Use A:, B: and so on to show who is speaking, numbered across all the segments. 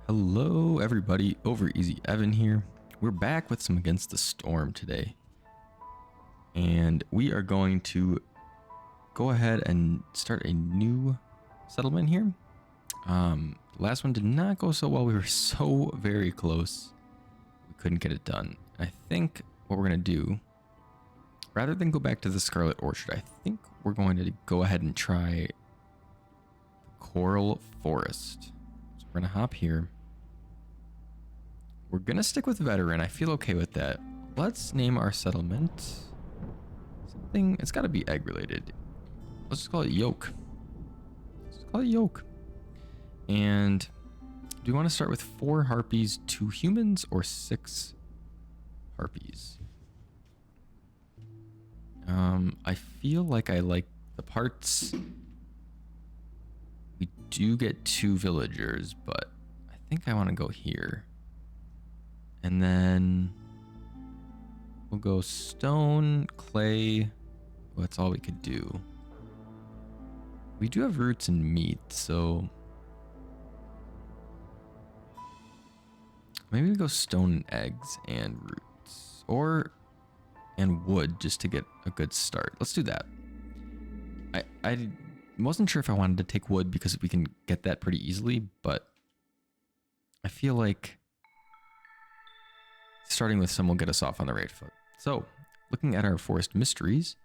A: Hello everybody, Over Easy Evan here. We're back with some Against the Storm today. And we are going to go ahead and start a new settlement here. Last one did not go so well. We were so very close. We couldn't get it done. I think what we're going to do, rather than go back to the Scarlet Orchard, I think we're going to go ahead and try the Coral Forest. So we're going to hop here. We're gonna stick with veteran. I feel okay with that. Let's name our settlement something. It's got to be egg related. Let's just call it Yolk. Let's just call it Yolk. And do we want to start with 4 harpies, 2 humans, or 6 harpies? I feel like I like the parts. We do get 2 villagers, but I think I want to go here. And then we'll go stone, clay. Well, that's all we could do. We do have roots and meat, so maybe we go stone and eggs and roots, and wood just to get a good start. Let's do that. I wasn't sure if I wanted to take wood because we can get that pretty easily, but I feel like starting with some will get us off on the right foot. So, looking at our forest mysteries,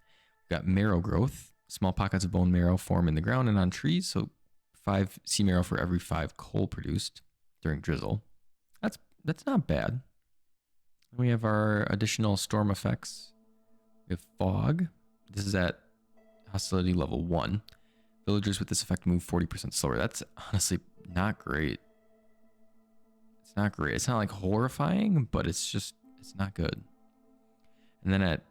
A: we've got marrow growth. Small pockets of bone marrow form in the ground and on trees, so 5 sea marrow for every 5 coal produced during drizzle. That's not bad. We have our additional storm effects. We have fog. This is at hostility level 1. Villagers with this effect move 40% slower. That's honestly not great. It's not great. It's not like horrifying, but it's not good. And then at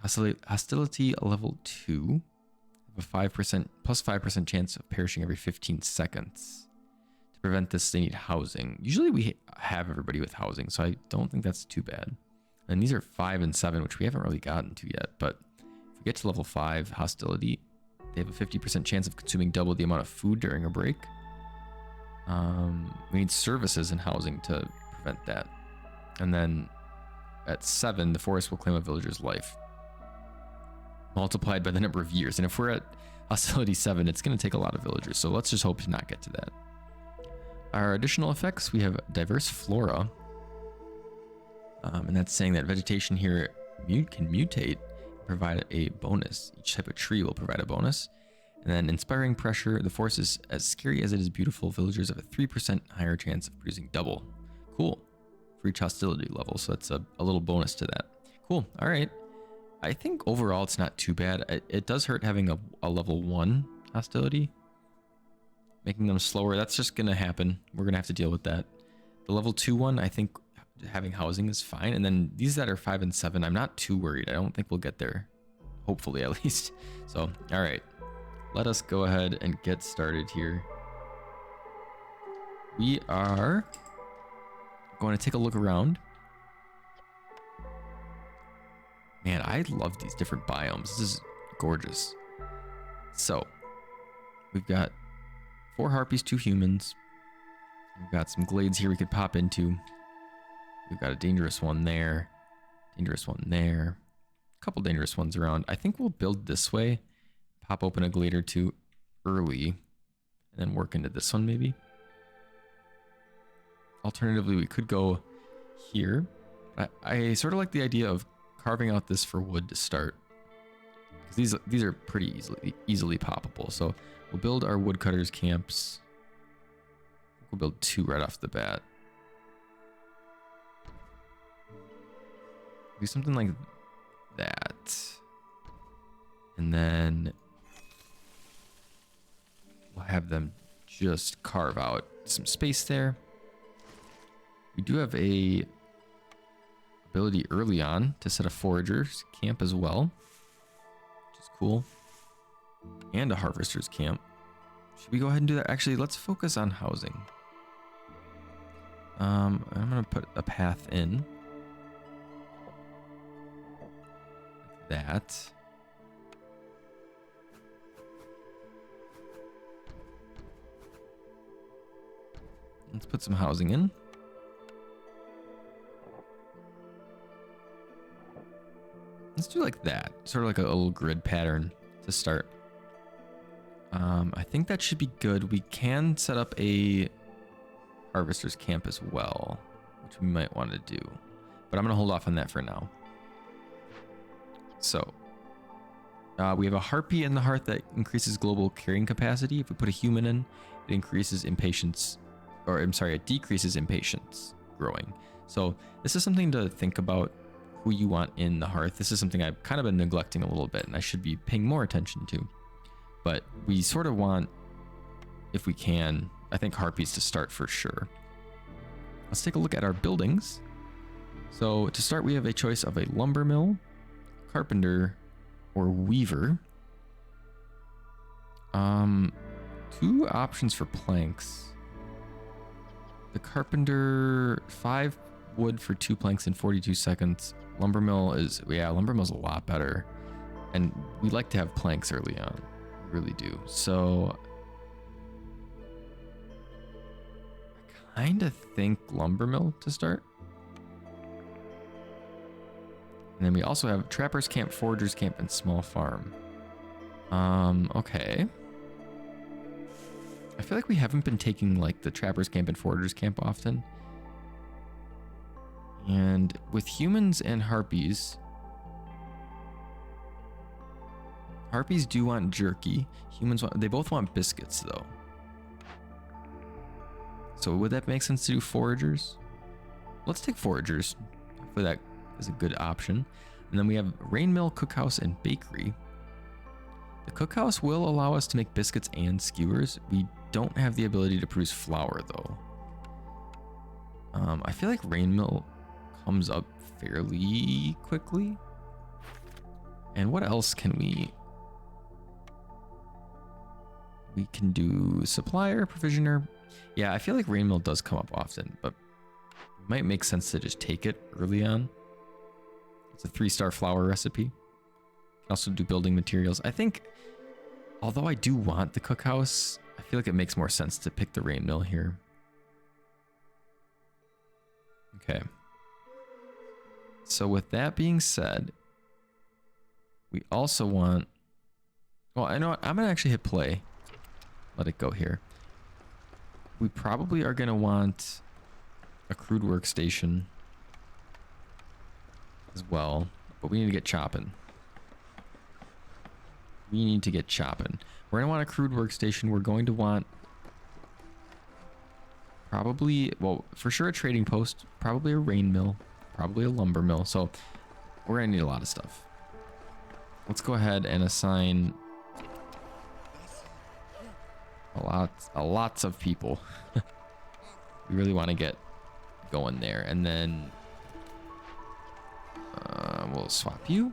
A: hostility level 2, have a 5% plus 5% chance of perishing every 15 seconds. To prevent this, they need housing. Usually we have everybody with housing, so I don't think that's too bad. And these are 5 and 7, which we haven't really gotten to yet, but if we get to level 5 hostility, they have a 50% chance of consuming double the amount of food during a break. We need services and housing to prevent that. And then at 7, the forest will claim a villager's life, multiplied by the number of years. And if we're at hostility 7, it's going to take a lot of villagers. So let's just hope to not get to that. Our additional effects, we have diverse flora. And that's saying that vegetation here can mutate, provide a bonus. Each type of tree will provide a bonus. And then inspiring pressure, the forest is as scary as it is beautiful. Villagers have a 3% higher chance of producing double. Cool. For each hostility level, so that's a little bonus to that. Cool. All right. I think overall it's not too bad. It does hurt having a level 1 hostility. Making them slower, that's just going to happen. We're going to have to deal with that. The level 2 one, I think having housing is fine. And then these that are 5 and 7, I'm not too worried. I don't think we'll get there. Hopefully, at least. So, all right. Let us go ahead and get started here. We are going to take a look around. Man, I love these different biomes. This is gorgeous. So, we've got 4 harpies, 2 humans. We've got some glades here we could pop into. We've got a dangerous one there. Dangerous one there. A couple dangerous ones around. I think we'll build this way. Pop open a glade or 2 early. And then work into this one maybe. Alternatively, we could go here. I sort of like the idea of carving out this for wood to start. Because these are pretty easily poppable. So we'll build our woodcutters camps. We'll build 2 right off the bat. Do something like that. And then we'll have them just carve out some space there. We do have a ability early on to set a forager's camp as well, which is cool. And a harvester's camp. Should we go ahead and do that? Actually, let's focus on housing. I'm going to put a path in. Like that. Let's put some housing in. Let's do like that, sort of like a little grid pattern to start. I think that should be good. We can set up a harvester's camp as well, which we might want to do, but I'm going to hold off on that for now. So we have a harpy in the hearth that increases global carrying capacity. If we put a human in, it increases impatience, or I'm sorry, it decreases impatience growing. So this is something to think about, who you want in the hearth. This is something I've kind of been neglecting a little bit and I should be paying more attention to. But we sort of want, if we can, I think harpies to start for sure. Let's take a look at our buildings. So to start, we have a choice of a lumber mill, carpenter, or weaver. 2 options for planks. The carpenter, 5 wood for 2 planks in 42 seconds. Lumber mill is, yeah, lumber mill's a lot better. And we like to have planks early on. We really do. So I kind of think lumber mill to start. And then we also have trapper's camp, forager's camp, and small farm. Okay. I feel like we haven't been taking like the trapper's camp and forager's camp often. And with humans and harpies do want jerky. Humans want, they both want biscuits though. So would that make sense to do foragers? Let's take foragers. Hopefully that is a good option. And then we have rain mill, cookhouse, and bakery. The cookhouse will allow us to make biscuits and skewers. We don't have the ability to produce flour though. I feel like rain mill comes up fairly quickly. And what else can we can do? Supplier, provisioner. Yeah, I feel like rain mill does come up often, but it might make sense to just take it early on. It's a 3-star flour recipe. Can also do building materials. I think, although I do want the cookhouse, I feel like it makes more sense to pick the rain mill here. Okay. So with that being said, we also want, well, I know what, I'm gonna actually hit play. Let it go here. We probably are gonna want a crude workstation as well, but we need to get chopping. We're gonna want a crude workstation. We're going to want probably, well, for sure a trading post, probably a rain mill, probably a lumber mill. So we're gonna need a lot of stuff. Let's go ahead and assign a lots of people. We really want to get going there, and then we'll swap you.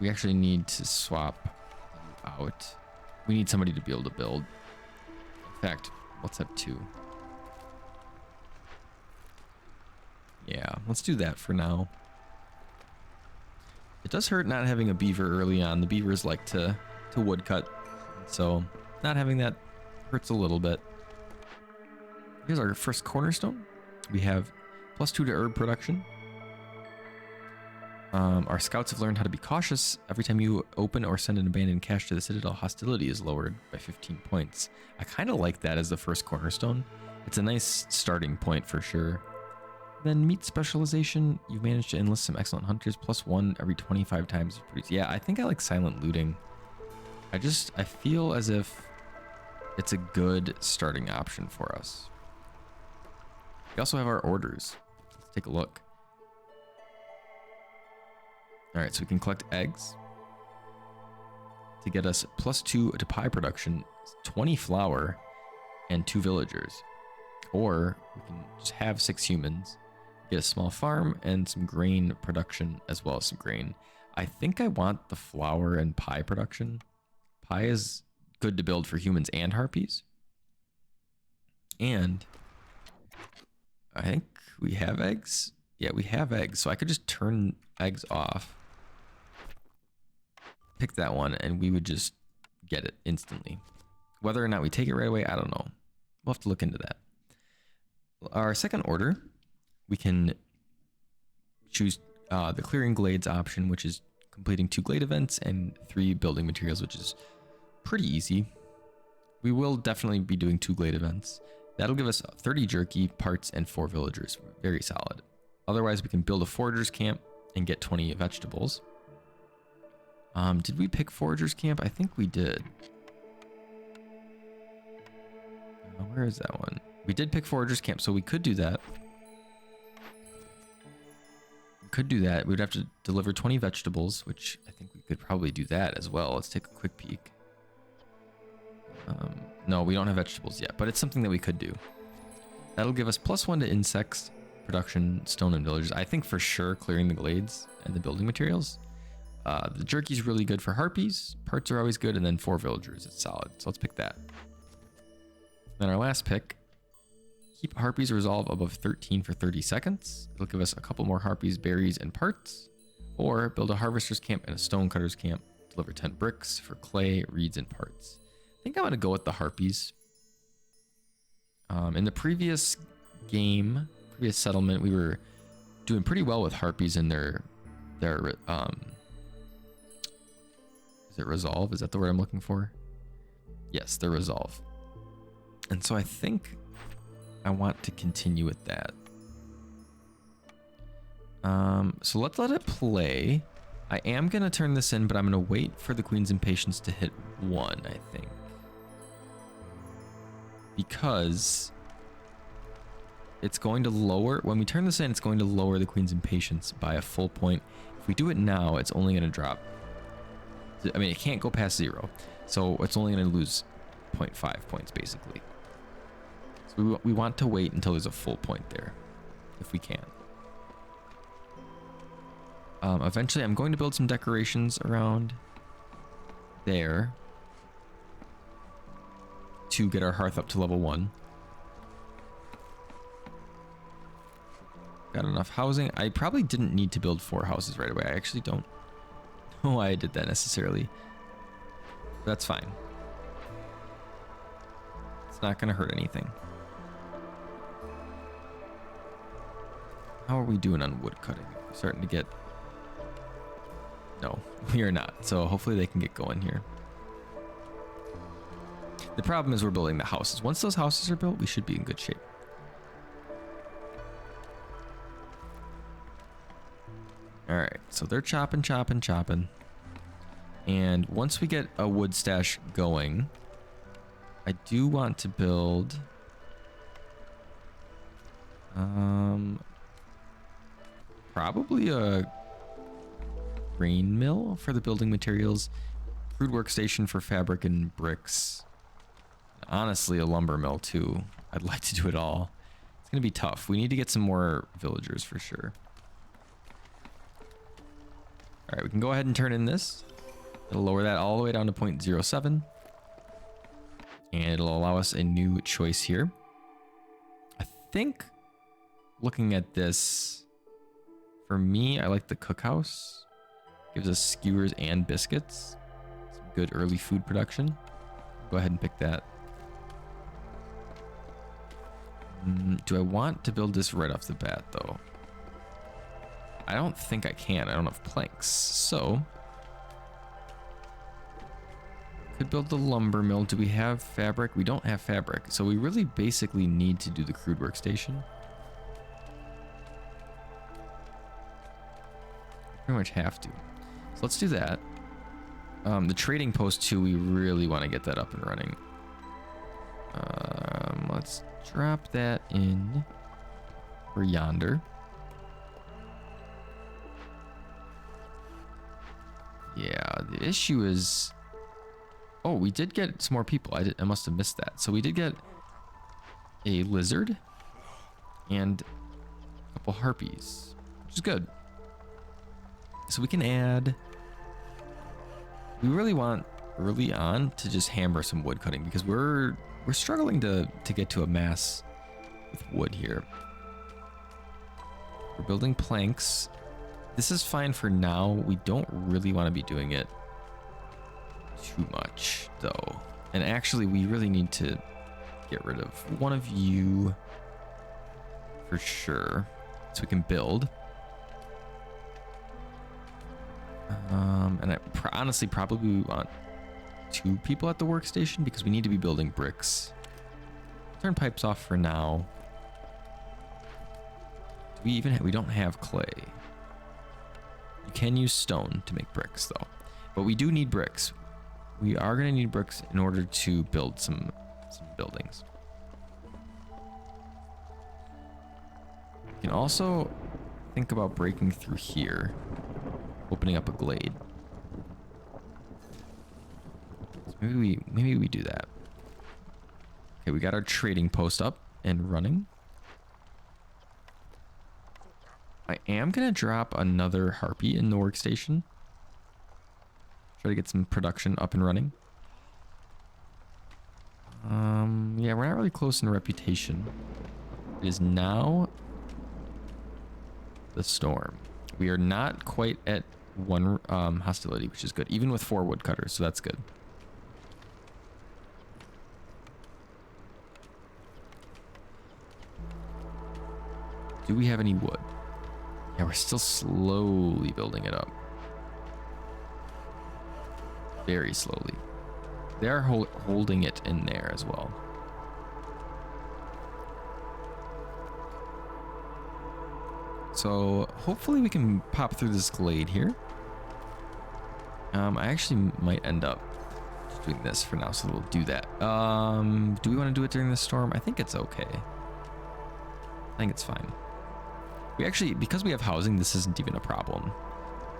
A: We actually need to swap you out. We need somebody to be able to build. In fact, let's have 2. Yeah, let's do that for now. It does hurt not having a beaver early on. The beavers like to woodcut, so not having that hurts a little bit. Here's our first cornerstone. We have +2 to herb production. Our scouts have learned how to be cautious. Every time you open or send an abandoned cache to the Citadel, hostility is lowered by 15 points. I kind of like that as the first cornerstone. It's a nice starting point for sure. Then meat specialization. You've managed to enlist some excellent hunters, +1 every 25 times you produce. Yeah, I think I like silent looting. I feel as if it's a good starting option for us. We also have our orders. Let's take a look. All right, so we can collect eggs to get us +2 to pie production, 20 flour, and 2 villagers. Or we can just have 6 humans, get a small farm and some grain production as well as some grain. I think I want the flour and pie production. Pie is good to build for humans and harpies. And I think we have eggs. Yeah, we have eggs. So I could just turn eggs off. Pick that one and we would just get it instantly. Whether or not we take it right away, I don't know. We'll have to look into that. Our second order, we can choose the clearing glades option, which is completing 2 glade events and 3 building materials, which is pretty easy. We will definitely be doing 2 glade events. That'll give us 30 jerky, parts, and 4 villagers. Very solid. Otherwise, we can build a forager's camp and get 20 vegetables. Did we pick forager's camp? I think we did. Where is that one? We did pick forager's camp, so we could do that. We'd have to deliver 20 vegetables, which I think we could probably do that as well. Let's take a quick peek. No, we don't have vegetables yet, but it's something that we could do. That'll give us +1 to insects, production, stone, and villagers. I think for sure clearing the glades and the building materials. The jerky's really good for harpies. Parts are always good, and then 4 villagers. It's solid. So let's pick that. Then our last pick. Keep harpies resolve above 13 for 30 seconds. It'll give us a couple more harpies, berries, and parts. Or build a harvester's camp and a stonecutter's camp. Deliver 10 bricks for clay, reeds, and parts. I think I'm going to go with the harpies. In the previous game, previous settlement, we were doing pretty well with harpies in their is it resolve? Is that the word I'm looking for? Yes, their resolve. And so I think I want to continue with that. So let's let it play. I am going to turn this in, but I'm going to wait for the Queen's Impatience to hit 1, I think. Because it's going to lower, when we turn this in, it's going to lower the Queen's Impatience by a full point. If we do it now, it's only going to drop. I mean, it can't go past 0. So it's only going to lose 0.5 points, basically. So we want to wait until there's a full point there, if we can. Eventually, I'm going to build some decorations around there to get our hearth up to level 1. Got enough housing. I probably didn't need to build 4 houses right away. I actually don't know why I did that necessarily. That's fine. It's not going to hurt anything. How are we doing on wood cutting? We're starting to get... No, we are not. So hopefully they can get going here. The problem is we're building the houses. Once those houses are built, we should be in good shape. All right, so they're chopping. And once we get a wood stash going, I do want to build... probably a grain mill for the building materials, crude workstation for fabric and bricks. Honestly, a lumber mill too. I'd like to do it all. It's gonna be tough. We need to get some more villagers for sure. All right, we can go ahead and turn in this. It'll lower that all the way down to 0.07. And it'll allow us a new choice here. I think looking at this, for me, I like the cookhouse. Gives us skewers and biscuits. Some good early food production. Go ahead and pick that. Do I want to build this right off the bat, though? I don't think I can. I don't have planks. So, could build the lumber mill. Do we have fabric? We don't have fabric. So we really basically need to do the crude workstation. Pretty much have to. So let's do that. The trading post too, we really want to get that up and running. Let's drop that in for yonder. Yeah, the issue is... Oh, we did get some more people. I must have missed that. So we did get a lizard and a couple harpies, which is good. So we can add... We really want early on to just hammer some wood cutting because we're struggling to get to a mass with wood here. We're building planks. This is fine for now. We don't really want to be doing it too much though. And actually we really need to get rid of one of you for sure, so we can build. And I honestly probably want 2 people at the workstation because we need to be building bricks. Turn pipes off for now. We don't have clay. You can use stone to make bricks though, but we do need bricks. We are going to need bricks in order to build some buildings. You can also think about breaking through here, opening up a glade. So maybe we do that. Okay, we got our trading post up and running. I am gonna drop another harpy in the workstation. Try to get some production up and running. Yeah, we're not really close in reputation. It is now the storm. We are not quite at 1 hostility, which is good, even with 4 woodcutters, so that's good. Do we have any wood? Yeah, we're still slowly building it up. Very slowly. They are holding it in there as well. So hopefully we can pop through this glade here. I actually might end up just doing this for now, so we'll do that. Do we want to do it during the storm? I think it's okay. I think it's fine. We actually, because we have housing, this isn't even a problem.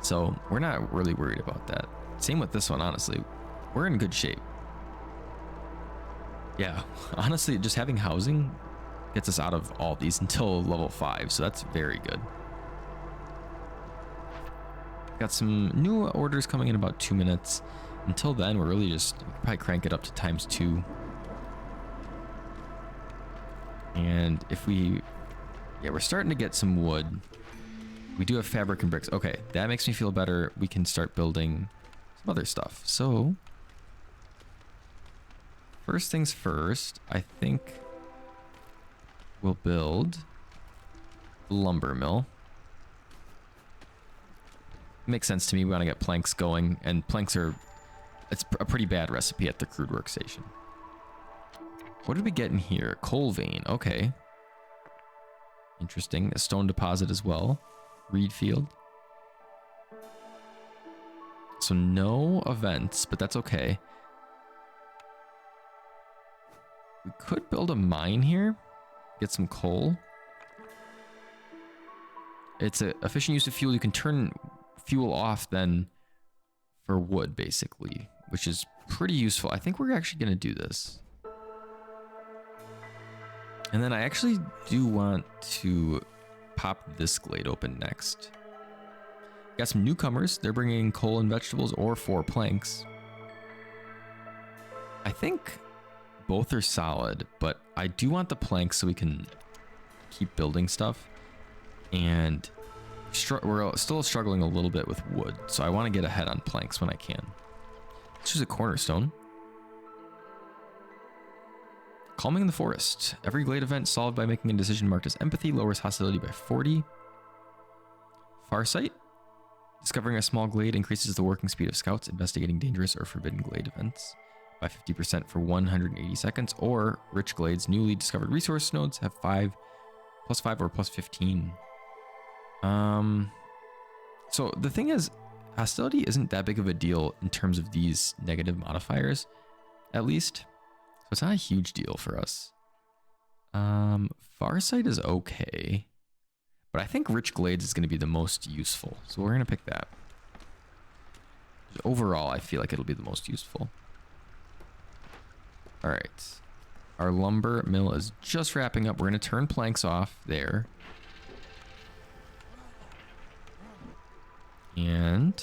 A: So we're not really worried about that. Same with this one, honestly. We're in good shape. Yeah, honestly, just having housing gets us out of all these until level 5, so that's very good. Got some new orders coming in about 2 minutes. Until then, we're really just probably crank it up to ×2. And if we, yeah, we're starting to get some wood. We do have fabric and bricks. Okay, that makes me feel better. We can start building some other stuff. So first things first, I think we'll build a lumber mill. Makes sense to me. We want to get planks going, and planks are, it's a pretty bad recipe at the crude workstation. What did we get in here? Coal vein. Okay. Interesting. A stone deposit as well. Reed field. So no events, but that's okay. We could build a mine here. Get some coal. It's an efficient use of fuel. You can turn fuel off then for wood, basically, which is pretty useful. I think we're actually going to do this. And then I actually do want to pop this glade open next. Got some newcomers. They're bringing coal and vegetables or 4 planks. I think both are solid, but I do want the planks so we can keep building stuff. And we're still struggling a little bit with wood, so I want to get ahead on planks when I can. Let's use a cornerstone. Calming the forest. Every glade event solved by making a decision marked as empathy lowers hostility by 40. Farsight. Discovering a small glade increases the working speed of scouts investigating dangerous or forbidden glade events by 50% for 180 seconds. Or rich glades. Newly discovered resource nodes have +5 or +15. So the thing is, hostility isn't that big of a deal in terms of these negative modifiers, at least. So it's not a huge deal for us. Farsight is okay, but I think Rich Glades is going to be the most useful. So we're going to pick that. Overall, I feel like it'll be the most useful. All right. Our lumber mill is just wrapping up. We're going to turn planks off there. And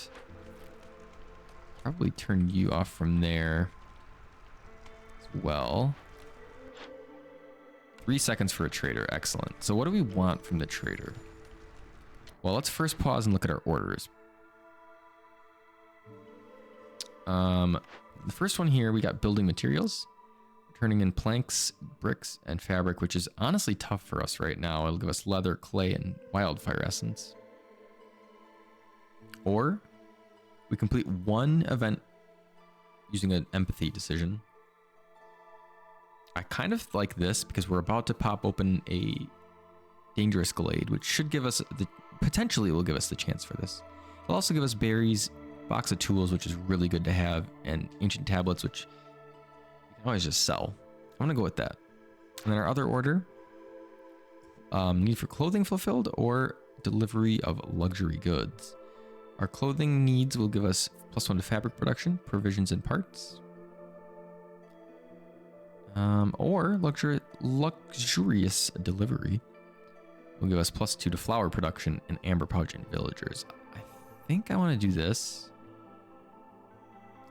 A: probably turn you off from there as well. 3 seconds for a trader. Excellent. So what do we want from the trader? Well, let's first pause and look at our orders. The first one here, we got building materials. turning in planks, bricks, and fabric, which is honestly tough for us right now. It'll give us leather, clay, and wildfire essence. Or we complete one event using an empathy decision. I kind of like this because we're about to pop open a dangerous glade, which should give us the potentially will give us the chance for this. It'll also give us berries, box of tools, which is really good to have, and ancient tablets, which you can always just sell. I'm gonna go with that. And then our other order, need for clothing fulfilled or delivery of luxury goods. Our clothing needs will give us +1 to fabric production, provisions, and parts. Or luxurious delivery will give us +2 to flower production and amber pouch and villagers. I think I want to do this.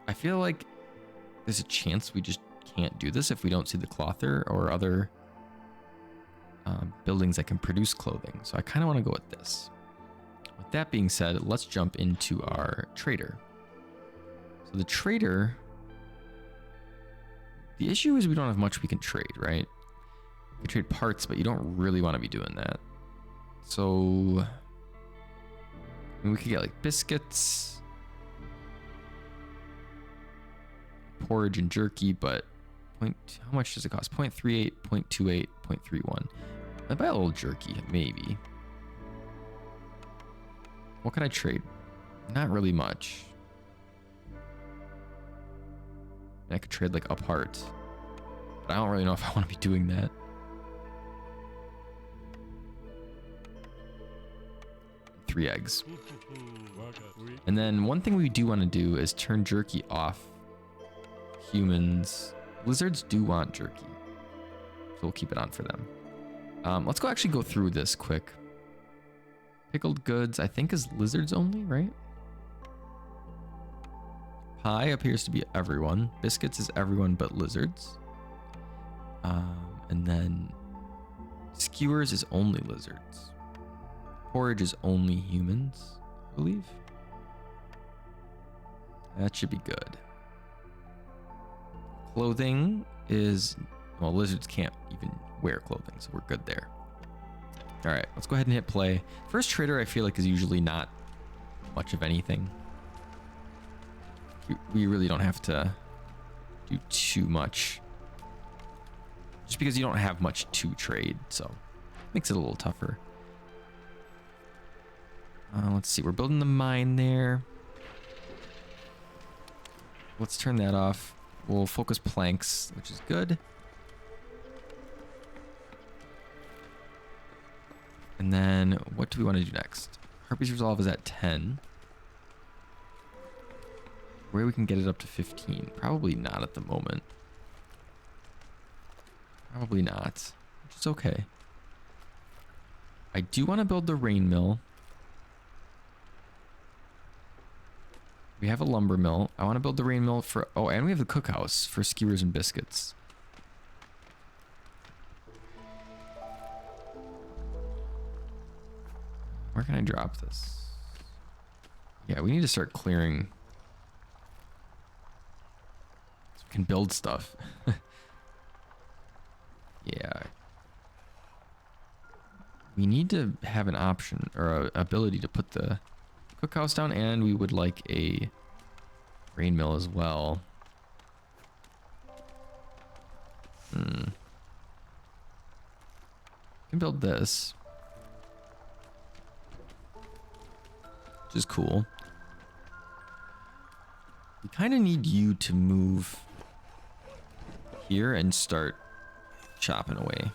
A: I feel like there's a chance we just can't do this if we don't see the clother or other buildings that can produce clothing. So I kind of want to go with this. With that being said, let's jump into our trader. So the trader, the issue is we don't have much we can trade, right? We trade parts, but you don't really want to be doing that. So I mean, we could get like biscuits, porridge, and jerky, but how much does it cost? 0.38, 0.28, 0.31. I'd buy a little jerky, maybe. What can I trade? Not really much. I could trade like a part, but I don't really know if I want to be doing that. Three eggs. And then one thing we do want to do is turn jerky off humans. Lizards do want jerky, so we'll keep it on for them. Let's actually go through this quick. Pickled goods, I think, is lizards only, right? Pie appears to be everyone. Biscuits is everyone but lizards. And then skewers is only lizards. Porridge is only humans, I believe. That should be good. Clothing is, well, lizards can't even wear clothing, so we're good there. All right, let's go ahead and hit play. First trader, I feel like, is usually not much of anything. We really don't have to do too much, just because you don't have much to trade, so it makes it a little tougher. Let's see, we're building the mine there. Let's turn that off. We'll focus planks, which is good. And then what do we want to do next? Harpy's Resolve is at 10. Where we can get it up to 15? Probably not at the moment. Probably not, which is okay. I do want to build the rain mill. We have a lumber mill. I want to build the rain mill for, oh, and we have the cookhouse for skewers and biscuits. Where can I drop this? Yeah, we need to start clearing so we can build stuff. Yeah. We need to have an option or an ability to put the cookhouse down, and we would like a grain mill as well. Can build this, which is cool. We kind of need you to move here and start chopping away,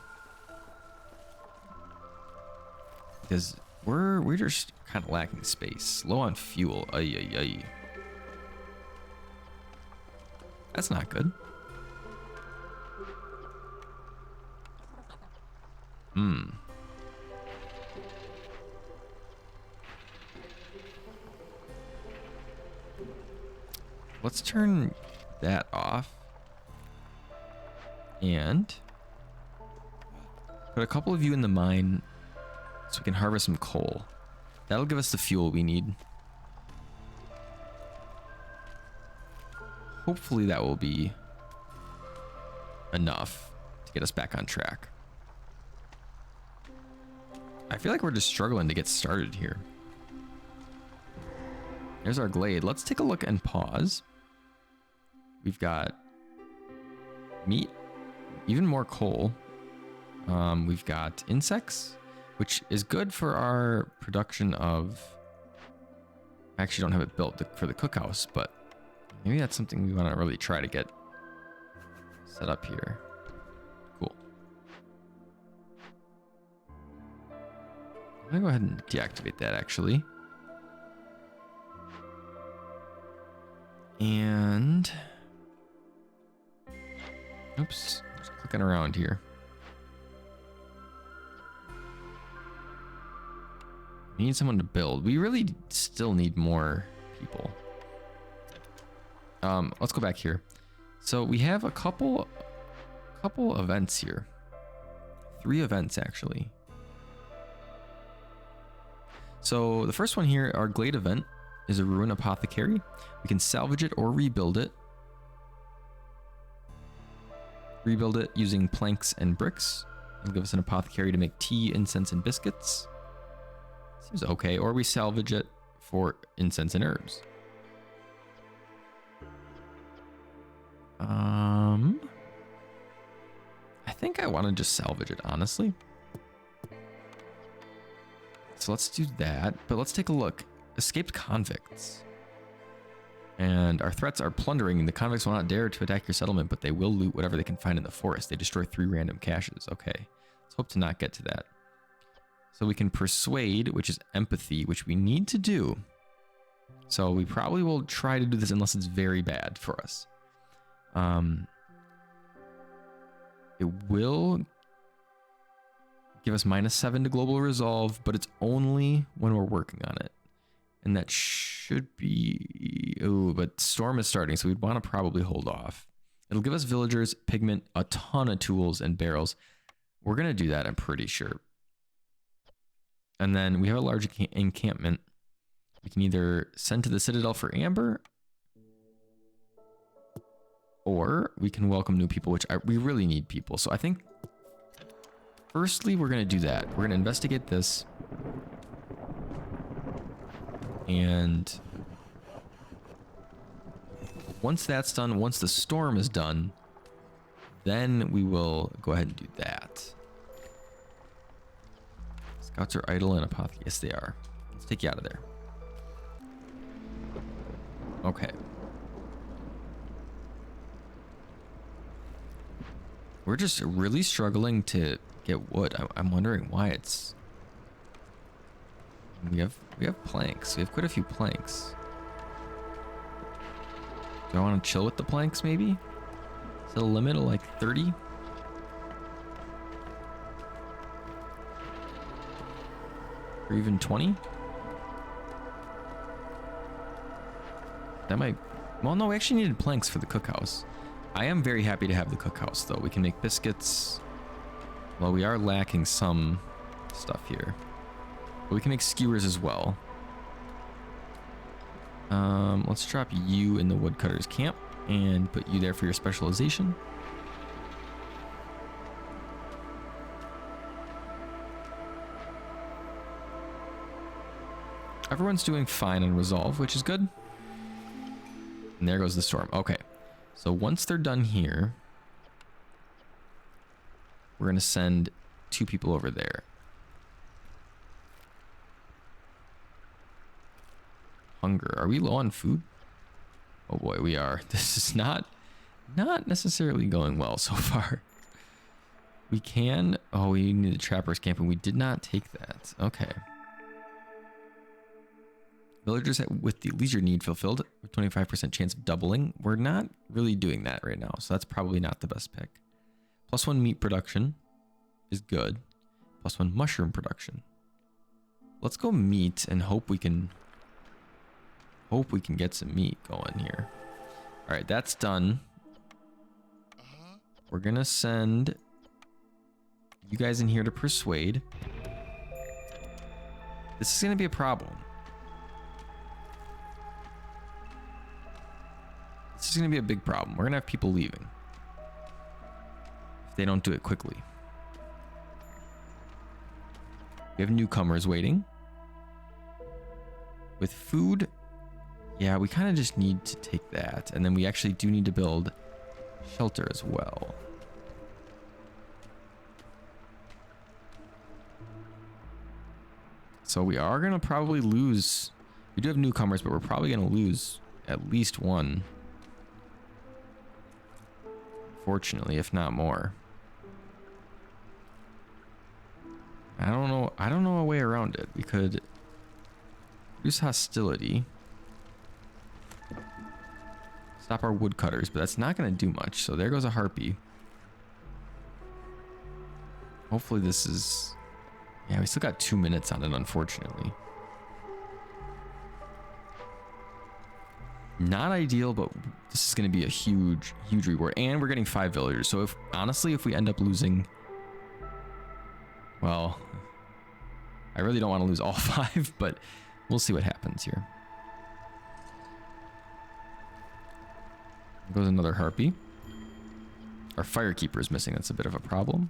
A: because we're just kind of lacking space. Low on fuel. Ay, ay, ay. That's not good. Let's turn that off and put a couple of you in the mine so we can harvest some coal. That'll give us the fuel we need. Hopefully that will be enough to get us back on track. I feel like we're just struggling to get started here. There's our glade. Let's take a look and pause. We've got meat, even more coal. We've got insects, which is good for our production of... I actually don't have it built for the cookhouse, but maybe that's something we want to really try to get set up here. Cool. I'm gonna go ahead and deactivate that actually. And oops, just clicking around here. We need someone to build. We really still need more people. Let's go back here. So we have a couple events here. 3 events actually. So the first one here, our glade event, is a ruin apothecary. We can salvage it or rebuild it. Rebuild it using planks and bricks. It'll give us an apothecary to make tea, incense, and biscuits. Seems okay. Or we salvage it for incense and herbs. I think I want to just salvage it, honestly. So let's do that. But let's take a look. Escaped convicts. And our threats are plundering. The convicts will not dare to attack your settlement, but they will loot whatever they can find in the forest. They destroy 3 random caches. Okay. Let's hope to not get to that. So we can persuade, which is empathy, which we need to do. So we probably will try to do this unless it's very bad for us. It will give us -7 to global resolve, but it's only when we're working on it. And that should be... Oh, but storm is starting, so we'd want to probably hold off. It'll give us villagers, pigment, a ton of tools, and barrels. We're going to do that, I'm pretty sure. And then we have a large encampment. We can either send to the Citadel for amber, or we can welcome new people, which we really need people. So I think, firstly, we're going to do that. We're going to investigate this. And once that's done, once the storm is done, then we will go ahead and do that. Scouts are idle and apothecary. Yes, they are. Let's take you out of there. Okay. We're just really struggling to get wood. I'm wondering why it's... We have planks. We have quite a few planks. Do I want to chill with the planks maybe? Is it a limit of like 30? Or even 20? That might... Well, no, we actually needed planks for the cookhouse. I am very happy to have the cookhouse, though. We can make biscuits. Well, we are lacking some stuff here. But we can make skewers as well. Let's drop you in the woodcutter's camp and put you there for your specialization. Everyone's doing fine on resolve, which is good. And there goes the storm. Okay. So once they're done here, we're going to send 2 people over there. Hunger. Are we low on food? Oh boy, we are. This is not necessarily going well so far. We can... Oh, we need a trapper's camp, and we did not take that. Okay. Villagers with the leisure need fulfilled, with 25% chance of doubling. We're not really doing that right now, so that's probably not the best pick. +1 meat production is good. +1 mushroom production. Let's go meat and hope we can get some meat going here. All right, that's done. We're gonna send you guys in here to persuade. This is gonna be a problem. This is going to be a big problem. We're going to have people leaving. if they don't do it quickly. We have newcomers waiting. With food, yeah, we kind of just need to take that. And then we actually do need to build shelter as well. So we are going to probably lose. We do have newcomers, but we're probably going to lose at least one. Fortunately, if not more. I don't know. I don't know a way around it. We could reduce hostility. Stop our woodcutters, but that's not going to do much. So there goes a harpy. Hopefully this is... Yeah, we still got 2 minutes on it, unfortunately. Not ideal, but this is going to be a huge, huge reward. And we're getting 5 villagers. So if honestly, if we end up losing... Well, I really don't want to lose all 5, but we'll see what happens here. There goes another harpy. Our firekeeper is missing. That's a bit of a problem.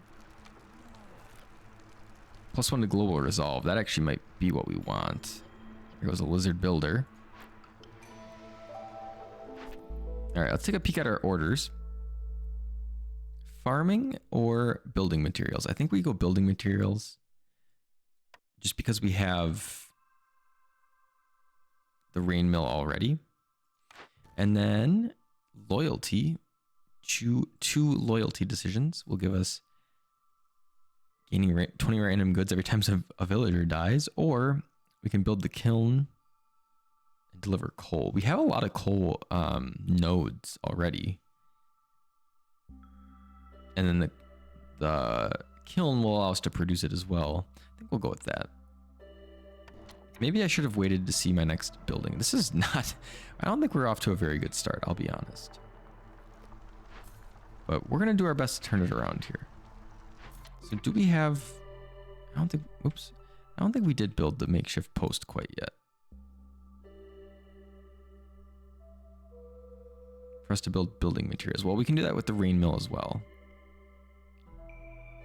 A: +1 to global resolve. That actually might be what we want. There goes a lizard builder. All right, let's take a peek at our orders. Farming or building materials? I think we go building materials. Just because we have the rain mill already. And then loyalty. Two loyalty decisions will give us gaining 20 random goods every time a villager dies, or we can build the kiln and deliver coal. We have a lot of coal nodes already. And then the kiln will allow us to produce it as well. I think we'll go with that. Maybe I should have waited to see my next building. This is not... I don't think we're off to a very good start, I'll be honest. But we're going to do our best to turn it around here. So do we have... I don't think... Oops. I don't think we did build the makeshift post quite yet. For us to build building materials. Well, we can do that with the rain mill as well.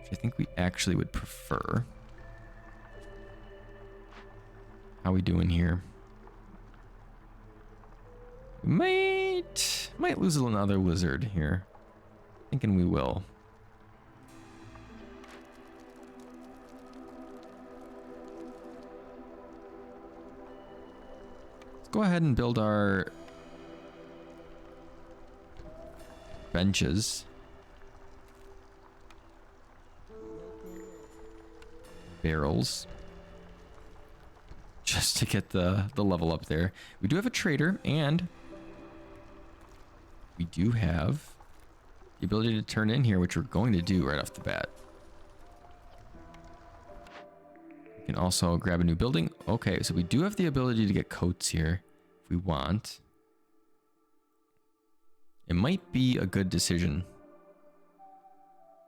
A: Which I think we actually would prefer. How we doing here? We might lose another lizard here. Thinking we will. Let's go ahead and build our benches. Barrels. Just to get the level up there. We do have a trader, and we do have the ability to turn in here, which we're going to do right off the bat. We can also grab a new building. Okay, so we do have the ability to get coats here if we want. It might be a good decision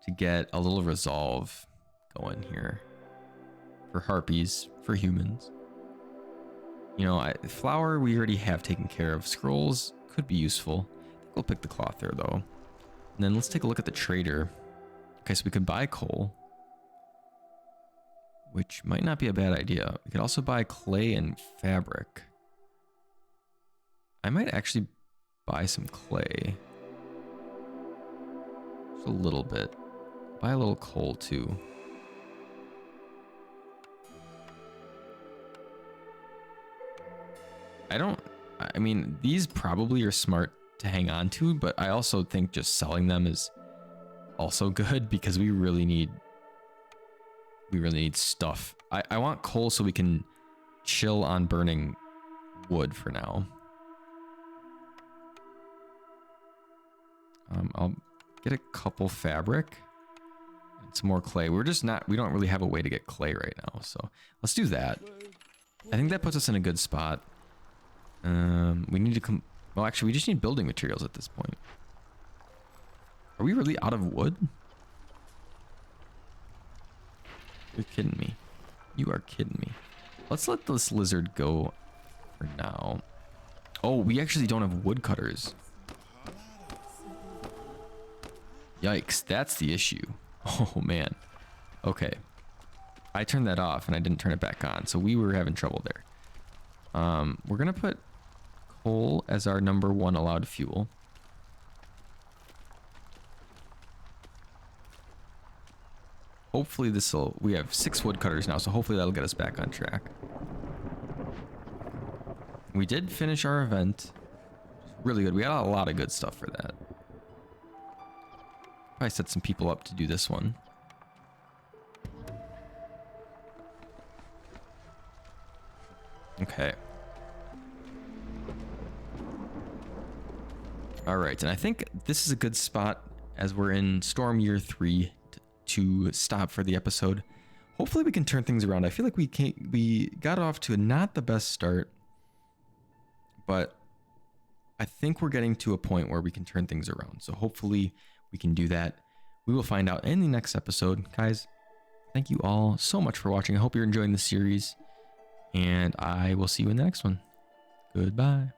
A: to get a little resolve going here for harpies, for humans. You know, flour we already have taken care of. Scrolls could be useful. I think we'll pick the cloth there though. And then let's take a look at the trader. Okay, so we could buy coal, which might not be a bad idea. We could also buy clay and fabric. I might actually buy some clay. Just a little bit. Buy a little coal too. I mean, these probably are smart to hang on to, but I also think just selling them is also good because we really need stuff. I want coal so we can chill on burning wood for now. I'll get a couple fabric and some more clay. We don't really have a way to get clay right now, so let's do that. I think that puts us in a good spot. We need to well, actually, we just need building materials at this point. Are we really out of wood? You're kidding me. You are kidding me. Let's let this lizard go for now. Oh, we actually don't have woodcutters. Yikes, that's the issue. Oh man. Okay. I turned that off and I didn't turn it back on, so we were having trouble there. We're gonna put coal as our number 1 allowed fuel. Hopefully this'll, we have 6 woodcutters now, so hopefully that'll get us back on track. We did finish our event. Really good. We got a lot of good stuff for that. Probably set some people up to do this one. Okay. All right, and I think this is a good spot as we're in Storm Year 3 to stop for the episode. Hopefully we can turn things around. I feel like we got off to not the best start, but I think we're getting to a point where we can turn things around. So hopefully we can do that. We will find out in the next episode. Guys, thank you all so much for watching. I hope you're enjoying the series, and I will see you in the next one. Goodbye.